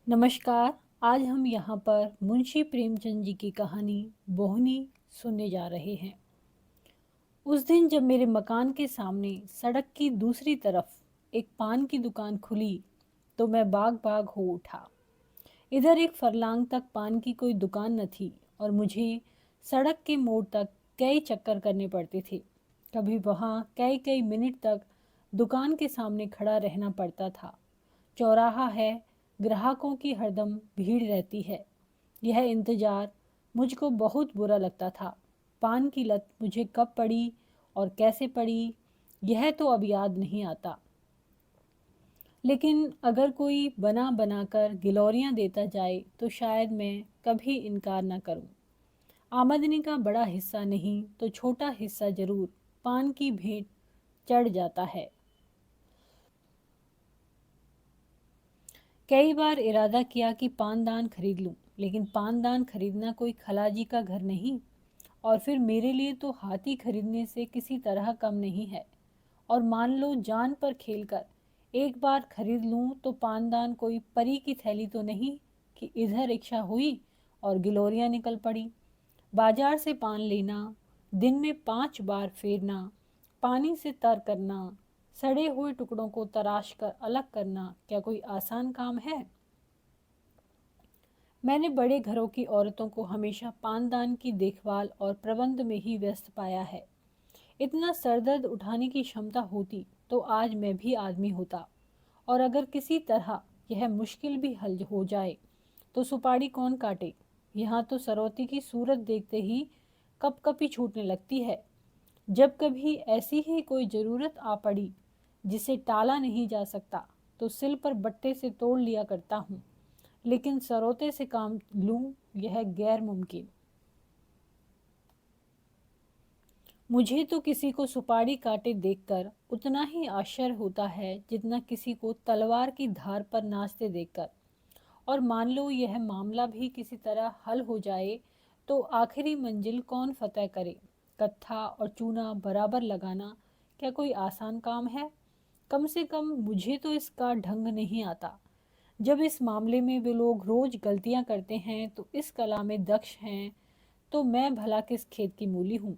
नमस्कार। आज हम यहाँ पर मुंशी प्रेमचंद जी की कहानी बोहनी सुनने जा रहे हैं। उस दिन जब मेरे मकान के सामने सड़क की दूसरी तरफ एक पान की दुकान खुली तो मैं बाग बाग हो उठा। इधर एक फरलांग तक पान की कोई दुकान न थी और मुझे सड़क के मोड़ तक कई चक्कर करने पड़ते थे। कभी वहाँ कई कई मिनट तक दुकान के सामने खड़ा रहना पड़ता था। चौराहा है, ग्राहकों की हरदम भीड़ रहती है। यह इंतज़ार मुझको बहुत बुरा लगता था। पान की लत मुझे कब पड़ी और कैसे पड़ी, यह तो अब याद नहीं आता। लेकिन अगर कोई बना बना कर गिलौरियाँ देता जाए तो शायद मैं कभी इनकार न करूं। आमदनी का बड़ा हिस्सा नहीं तो छोटा हिस्सा जरूर पान की भेंट चढ़ जाता है। कई बार इरादा किया कि पानदान खरीद लूं, लेकिन पानदान खरीदना कोई खलाजी का घर नहीं, और फिर मेरे लिए तो हाथी खरीदने से किसी तरह कम नहीं है। और मान लो जान पर खेलकर एक बार खरीद लूं तो पानदान कोई परी की थैली तो नहीं कि इधर इच्छा हुई और गिलोरियां निकल पड़ी। बाजार से पान लेना, दिन में 5 बार फेरना, पानी से तर करना, सड़े हुए टुकड़ों को तराश कर अलग करना क्या कोई आसान काम है? मैंने बड़े घरों की औरतों को हमेशा पानदान की देखभाल और प्रबंध में ही व्यस्त पाया है। इतना सरदर्द उठाने की क्षमता होती तो आज मैं भी आदमी होता। और अगर किसी तरह यह मुश्किल भी हल हो जाए तो सुपारी कौन काटे? यहाँ तो सरौती की सूरत देखते ही कपकपी छूटने लगती है। जब कभी ऐसी ही कोई ज़रूरत आ पड़ी जिसे टाला नहीं जा सकता तो सिल पर बट्टे से तोड़ लिया करता हूँ, लेकिन सरौते से काम लूँ यह गैर मुमकिन। मुझे तो किसी को सुपारी काटे देखकर उतना ही आश्चर्य होता है जितना किसी को तलवार की धार पर नाचते देखकर। और मान लो यह मामला भी किसी तरह हल हो जाए तो आखिरी मंजिल कौन फतह करे? कत्था और चूना बराबर लगाना क्या कोई आसान काम है? कम से कम मुझे तो इसका ढंग नहीं आता। जब इस मामले में वे लोग रोज गलतियां करते हैं तो इस कला में दक्ष हैं, तो मैं भला किस खेत की मूली हूँ?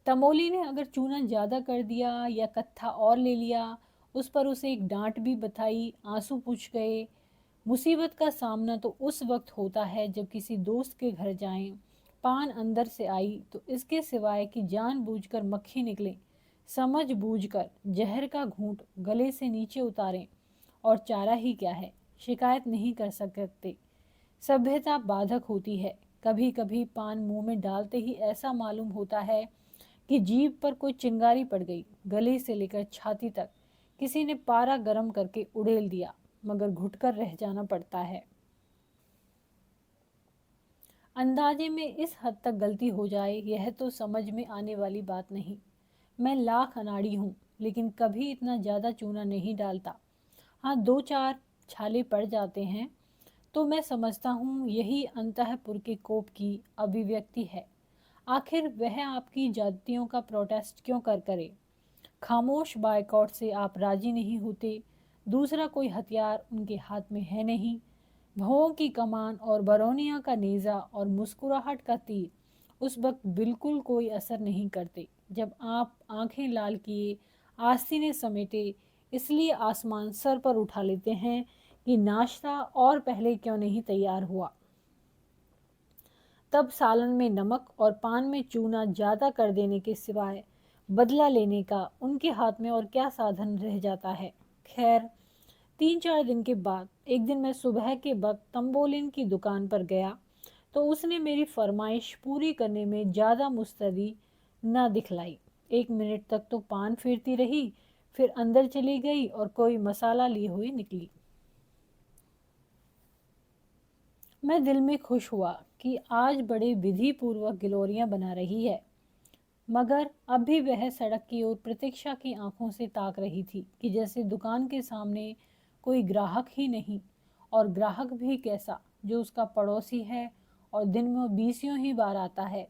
तमोली ने अगर चूना ज़्यादा कर दिया या कत्था और ले लिया, उस पर उसे एक डांट भी बधाई, आंसू पूछ गए। मुसीबत का सामना तो उस वक्त होता है जब किसी दोस्त के घर जाएं, पान अंदर से आई तो इसके सिवाय कि जानबूझकर मक्खी निकले, समझ बूझकर जहर का घूंट गले से नीचे उतारें, और चारा ही क्या है, शिकायत नहीं कर सकते। सभ्यता बाधक होती है। कभी कभी पान मुंह में डालते ही ऐसा मालूम होता है कि जीभ पर कोई चिंगारी पड़ गई। गले से लेकर छाती तक किसी ने पारा गर्म करके उड़ेल दिया, मगर घुटकर रह जाना पड़ता है। अंदाजे में इस हद तक गलती हो जाए यह तो समझ में आने वाली बात नहीं। मैं लाख अनाड़ी हूँ, लेकिन कभी इतना ज़्यादा चूना नहीं डालता। हाँ, 2-4 छाले पड़ जाते हैं तो मैं समझता हूँ यही अंतःपुर के कोप की अभिव्यक्ति है। आखिर वह आपकी जातियों का प्रोटेस्ट क्यों कर करे? खामोश बायकॉट से आप राजी नहीं होते। दूसरा कोई हथियार उनके हाथ में है नहीं। भौं की कमान और बरौनिया का नेज़ा और मुस्कुराहट का तीर उस वक्त बिल्कुल कोई असर नहीं करते। जब आप आंखें लाल किए, आस्तीनें समेटे, इसलिए आसमान सर पर उठा लेते हैं कि नाश्ता और पहले क्यों नहीं तैयार हुआ। तब सालन में नमक और पान में चूना ज़्यादा कर देने के सिवाय बदला लेने का उनके हाथ में और क्या साधन रह जाता है? खैर, 3-4 दिन के बाद एक दिन मैं सुबह के वक्त तंबोलिन की दुकान पर गया तो उसने मेरी फरमाइश पूरी करने में ज़्यादा मुस्तैदी न दिखलाई। 1 मिनट तक तो पान फेरती रही, फिर अंदर चली गई और कोई मसाला लिए हुई निकली। मैं दिल में खुश हुआ कि आज बड़े विधि पूर्वक गिलोरियां बना रही है, मगर अब भी वह सड़क की ओर प्रतीक्षा की आंखों से ताक रही थी कि जैसे दुकान के सामने कोई ग्राहक ही नहीं, और ग्राहक भी कैसा जो उसका पड़ोसी है और दिन में 20 ही बार आता है।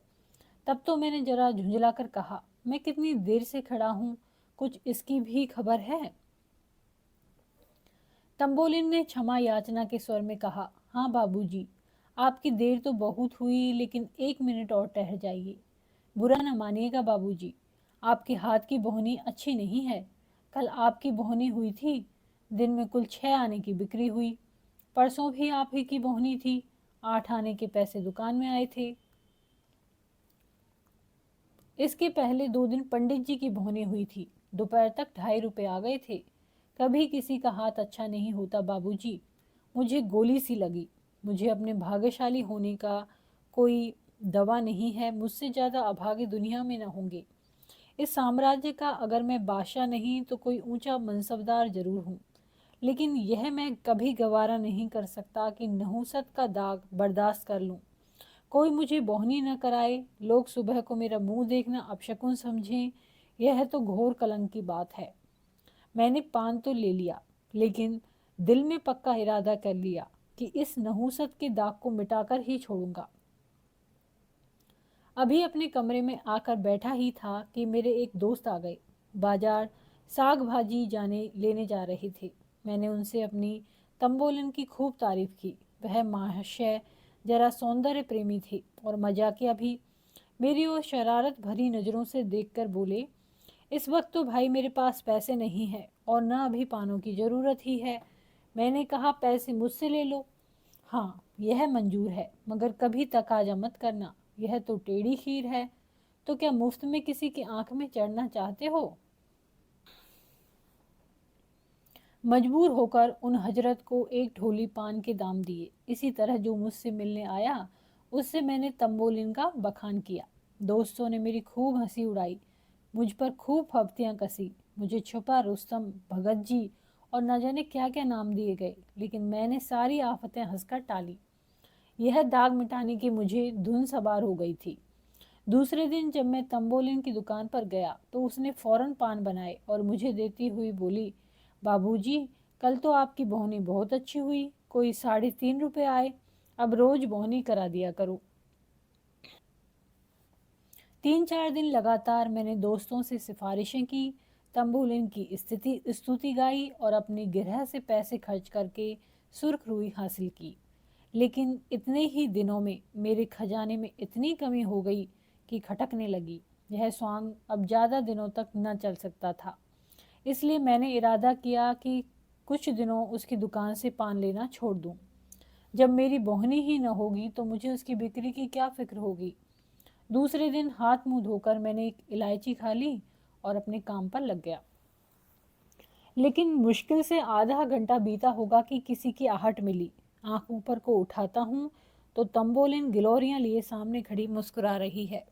तब तो मैंने जरा झुंझला कर कहा, मैं कितनी देर से खड़ा हूँ, कुछ इसकी भी खबर है? तंबोलिन ने क्षमा याचना के स्वर में कहा, हाँ बाबूजी, आपकी देर तो बहुत हुई, लेकिन 1 मिनट और ठहर जाइए। बुरा न मानिएगा बाबूजी, आपके हाथ की बोहनी अच्छी नहीं है। कल आपकी बोहनी हुई थी, दिन में कुल 6 आने की बिक्री हुई। परसों भी आप ही की बोहनी थी, 8 आने के पैसे दुकान में आए थे। इसके पहले 2 दिन पंडित जी की बोहनी हुई थी, दोपहर तक 2.5 रुपए आ गए थे। कभी किसी का हाथ अच्छा नहीं होता बाबूजी, मुझे गोली सी लगी। मुझे अपने भाग्यशाली होने का कोई दवा नहीं है, मुझसे ज़्यादा अभागे दुनिया में न होंगे। इस साम्राज्य का अगर मैं बादशाह नहीं तो कोई ऊंचा मनसबदार जरूर हूँ, लेकिन यह मैं कभी गवारा नहीं कर सकता कि नहुसत का दाग बर्दाश्त कर लूँ। कोई मुझे बोहनी न कराए, लोग सुबह को मेरा मुंह देखना अपशकुन समझें, यह तो घोर कलंक की बात है। मैंने पान तो ले लिया, लेकिन दिल में पक्का इरादा कर लिया कि इस नहुसत के दाग को मिटाकर ही छोड़ूंगा। अभी अपने कमरे में आकर बैठा ही था कि मेरे एक दोस्त आ गए। बाजार साग भाजी जाने लेने जा रहे थे। मैंने उनसे अपनी तंबोलन की खूब तारीफ की। वह महाशय जरा सौंदर्य प्रेमी थे और मजाकिया भी। मेरी ओर शरारत भरी नज़रों से देखकर बोले, इस वक्त तो भाई मेरे पास पैसे नहीं है और न अभी पानों की ज़रूरत ही है। मैंने कहा, पैसे मुझसे ले लो। हाँ, यह मंजूर है, मगर कभी तकाजा मत करना, यह तो टेढ़ी खीर है। तो क्या मुफ्त में किसी की आंख में चढ़ना चाहते हो? मजबूर होकर उन हजरत को एक ढोली पान के दाम दिए। इसी तरह जो मुझसे मिलने आया उससे मैंने तंबोलिन का बखान किया। दोस्तों ने मेरी खूब हंसी उड़ाई, मुझ पर खूब फब्तियाँ कसी। मुझे छुपा रुस्तम, भगत जी और न जाने क्या क्या नाम दिए गए, लेकिन मैंने सारी आफतें हंसकर टाली। यह दाग मिटाने की मुझे धुन सवार हो गई थी। दूसरे दिन जब मैं तंबोलिन की दुकान पर गया तो उसने फौरन पान बनाए और मुझे देती हुई बोली, बाबूजी, कल तो आपकी बोहनी बहुत अच्छी हुई, कोई 3.5 रुपए आए। अब रोज बोहनी करा दिया करो। 3-4 दिन लगातार मैंने दोस्तों से सिफारिशें की, तंबोलिन की स्थिति स्तुति गाई और अपनी गिरह से पैसे खर्च करके सुर्ख रुई हासिल की। लेकिन इतने ही दिनों में मेरे खजाने में इतनी कमी हो गई कि खटकने लगी। यह स्वांग अब ज़्यादा दिनों तक न चल सकता था। इसलिए मैंने इरादा किया कि कुछ दिनों उसकी दुकान से पान लेना छोड़ दूं। जब मेरी बोहनी ही न होगी तो मुझे उसकी बिक्री की क्या फिक्र होगी। दूसरे दिन हाथ मुंह धोकर मैंने एक इलायची खा ली और अपने काम पर लग गया। लेकिन मुश्किल से आधा घंटा बीता होगा कि किसी की आहट मिली। आंख ऊपर को उठाता हूँ तो तंबोलिन गिलोरियां लिए सामने खड़ी मुस्कुरा रही है।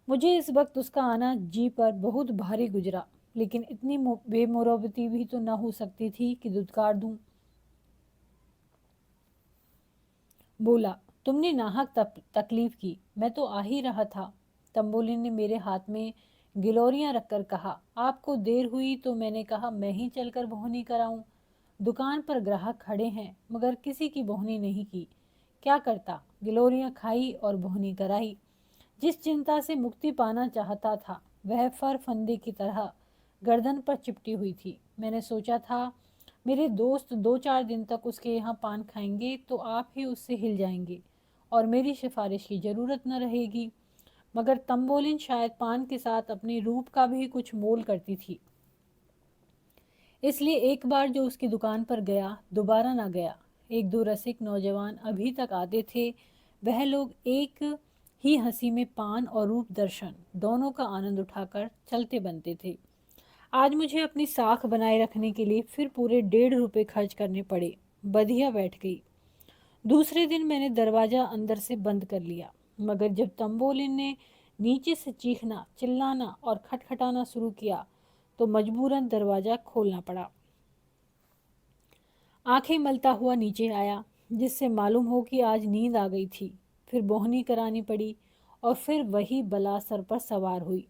मुझे इस वक्त उसका आना जी पर बहुत भारी गुजरा, लेकिन इतनी बेमुरवती भी तो न हो सकती थी कि दुत्कार दूं। बोला, तुमने नाहक तकलीफ की, मैं तो आ ही रहा था। तंबोलिन ने मेरे हाथ में गिलोरियां रखकर कहा, आपको देर हुई तो मैंने कहा मैं ही चलकर बोहनी कराऊं। दुकान पर ग्राहक खड़े हैं मगर किसी की बोहनी नहीं की। क्या करता, गिलोरियां खाई और बोहनी कराई। जिस चिंता से मुक्ति पाना चाहता था वह फर फंदे की तरह गर्दन पर चिपटी हुई थी। मैंने सोचा था मेरे दोस्त 2-4 दिन तक उसके यहाँ पान खाएंगे तो आप ही उससे हिल जाएंगे और मेरी सिफारिश की ज़रूरत न रहेगी। मगर तंबोलिन शायद पान के साथ अपने रूप का भी कुछ मोल करती थी, इसलिए एक बार जो उसकी दुकान पर गया दोबारा ना गया। एक दो रसिक नौजवान अभी तक आते थे, वह लोग एक ही हंसी में पान और रूप दर्शन दोनों का आनंद उठाकर चलते बनते थे। आज मुझे अपनी साख बनाए रखने के लिए फिर पूरे 1.5 रुपए खर्च करने पड़े। बधिया बैठ गई। दूसरे दिन मैंने दरवाज़ा अंदर से बंद कर लिया, मगर जब तंबोलिन ने नीचे से चीखना, चिल्लाना और खटखटाना शुरू किया तो मजबूरन दरवाज़ा खोलना पड़ा। आंखें मलता हुआ नीचे आया, जिससे मालूम हो कि आज नींद आ गई थी। फिर बोहनी करानी पड़ी और फिर वही बला सर पर सवार हुई।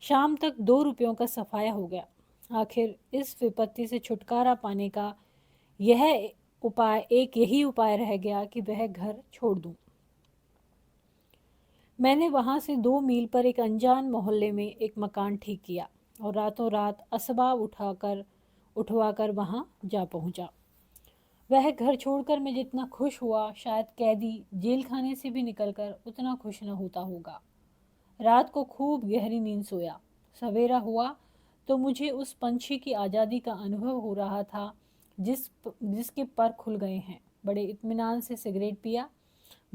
शाम तक 2 रुपयों का सफाया हो गया। आखिर इस विपत्ति से छुटकारा पाने का यही उपाय रह गया कि वह घर छोड़ दूं। मैंने वहां से 2 मील पर एक अनजान मोहल्ले में एक मकान ठीक किया और रातों रात असबाब उठवाकर वहां जा पहुंचा। वह घर छोड़कर मैं जितना खुश हुआ, शायद कैदी जेल खाने से भी निकलकर उतना खुश न होता होगा। रात को खूब गहरी नींद सोया। सवेरा हुआ तो मुझे उस पंछी की आज़ादी का अनुभव हो रहा था जिसके पर खुल गए हैं। बड़े इत्मीनान से सिगरेट पिया,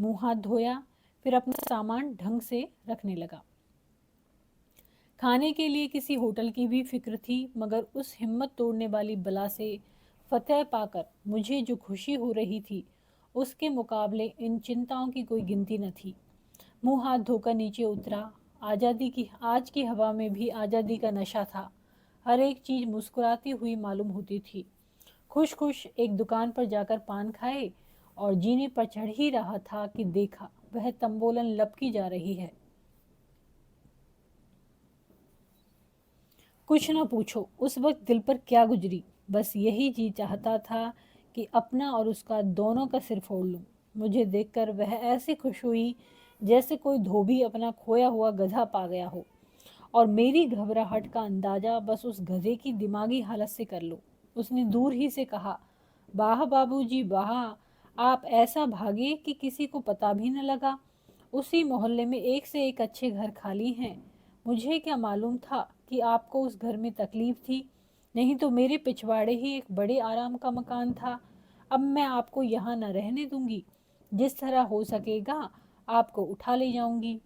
मुंह हाथ धोया, फिर अपना सामान ढंग से रखने लगा। खाने के लिए किसी होटल की भी फिक्र थी, मगर उस हिम्मत तोड़ने वाली बला से फतेह पाकर मुझे जो खुशी हो रही थी, उसके मुकाबले इन चिंताओं की कोई गिनती न थी। मुंह हाथ धोकर नीचे उतरा। आज की हवा में भी आज़ादी का नशा था। हर एक चीज़ मुस्कुराती हुई मालूम होती थी। खुश खुश एक दुकान पर जाकर पान खाए और जीने पर चढ़ ही रहा था कि देखा वह तंबोलन लपकी जा रही है। कुछ न पूछो उस वक्त दिल पर क्या गुजरी। बस यही जी चाहता था कि अपना और उसका दोनों का सिर फोड़ लूं। मुझे देखकर वह ऐसी खुश हुई जैसे कोई धोबी अपना खोया हुआ गधा पा गया हो, और मेरी घबराहट का अंदाजा बस उस गधे की दिमागी हालत से कर लो। उसने दूर ही से कहा, वाह बाबूजी वाह, आप ऐसा भागे कि किसी को पता भी न लगा। उसी मोहल्ले में एक से एक अच्छे घर खाली हैं। मुझे क्या मालूम था कि आपको उस घर में तकलीफ थी, नहीं तो मेरे पिछवाड़े ही एक बड़े आराम का मकान था। अब मैं आपको यहाँ न रहने दूंगी। जिस तरह हो सकेगा आपको उठा ले जाऊंगी।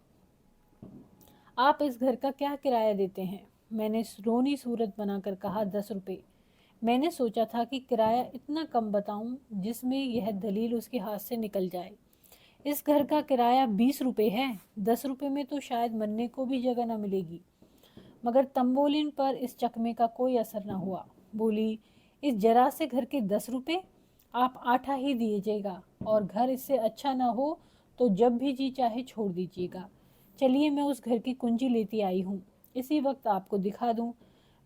आप इस घर का क्या किराया देते हैं? मैंने रोनी सूरत बनाकर कहा, 10 रुपये। मैंने सोचा था कि किराया इतना कम बताऊं जिसमें यह दलील उसके हाथ से निकल जाए। इस घर का किराया 20 रुपये है। 10 रुपये में तो शायद मरने को भी जगह न मिलेगी। मगर तंबोलिन पर इस चकमे का कोई असर न हुआ। बोली, इस जरा से घर के 10 रुपये? आप आठा ही दीजिएगा, और घर इससे अच्छा न हो तो जब भी जी चाहे छोड़ दीजिएगा। चलिए मैं उस घर की कुंजी लेती आई हूँ, इसी वक्त आपको दिखा दूँ।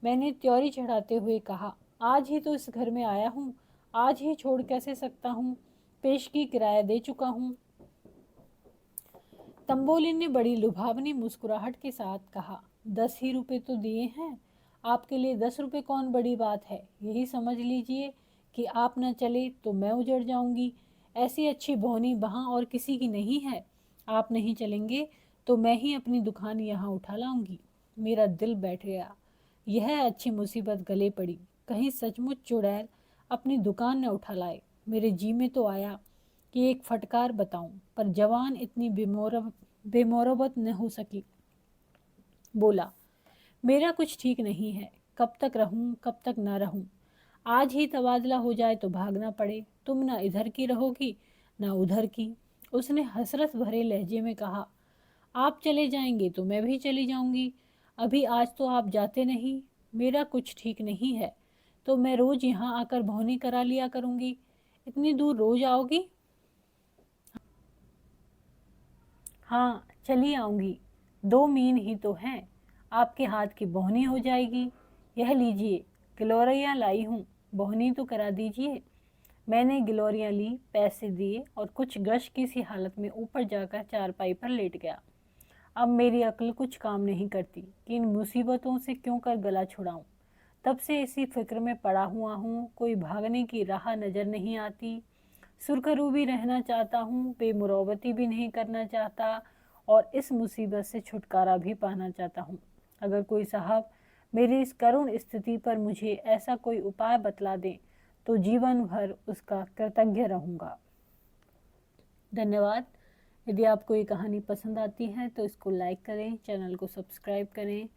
मैंने त्योरी चढ़ाते हुए कहा, आज ही तो इस घर में आया हूँ, आज ही छोड़ कैसे सकता हूँ? पेशगी किराया दे चुका हूँ। तंबोलिन ने बड़ी लुभावनी मुस्कुराहट के साथ कहा, 10 ही रुपये तो दिए हैं। आपके लिए 10 रुपये कौन बड़ी बात है? यही समझ लीजिए कि आप न चले तो मैं उजड़ जाऊंगी। ऐसी अच्छी बौनी वहाँ और किसी की नहीं है। आप नहीं चलेंगे तो मैं ही अपनी दुकान यहाँ उठा लाऊंगी। मेरा दिल बैठ गया। यह अच्छी मुसीबत गले पड़ी। कहीं सचमुच चुड़ैल अपनी दुकान न उठा लाए। मेरे जी में तो आया कि एक फटकार बताऊं, पर जवान इतनी बेमोरबत न हो सकी। बोला, मेरा कुछ ठीक नहीं है। कब तक रहूं, कब तक ना रहूं? आज ही तबादला हो जाए तो भागना पड़े। तुम ना इधर की रहोगी ना उधर की। उसने हसरत भरे लहजे में कहा, आप चले जाएंगे तो मैं भी चली जाऊंगी। अभी आज तो आप जाते नहीं। मेरा कुछ ठीक नहीं है तो मैं रोज यहाँ आकर भौनी करा लिया करूंगी। इतनी दूर रोज आओगी? हाँ, चली आऊँगी। 2 मीन ही तो हैं। आपके हाथ की बोहनी हो जाएगी। यह लीजिए, गिलोरियाँ लाई हूँ, बोहनी तो करा दीजिए। मैंने गिलोरियाँ ली, पैसे दिए और कुछ गश की सी हालत में ऊपर जाकर चारपाई पर लेट गया। अब मेरी अक्ल कुछ काम नहीं करती कि इन मुसीबतों से क्यों कर गला छुड़ाऊं। तब से इसी फिक्र में पड़ा हुआ हूँ, कोई भागने की राह नज़र नहीं आती। सुरखरू भी रहना चाहता हूँ, बेमुरौवती भी नहीं करना चाहता, और इस मुसीबत से छुटकारा भी पाना चाहता हूँ। अगर कोई साहब मेरी इस करुण स्थिति पर मुझे ऐसा कोई उपाय बतला दें तो जीवन भर उसका कृतज्ञ रहूँगा। धन्यवाद। यदि आपको ये कहानी पसंद आती है तो इसको लाइक करें, चैनल को सब्सक्राइब करें।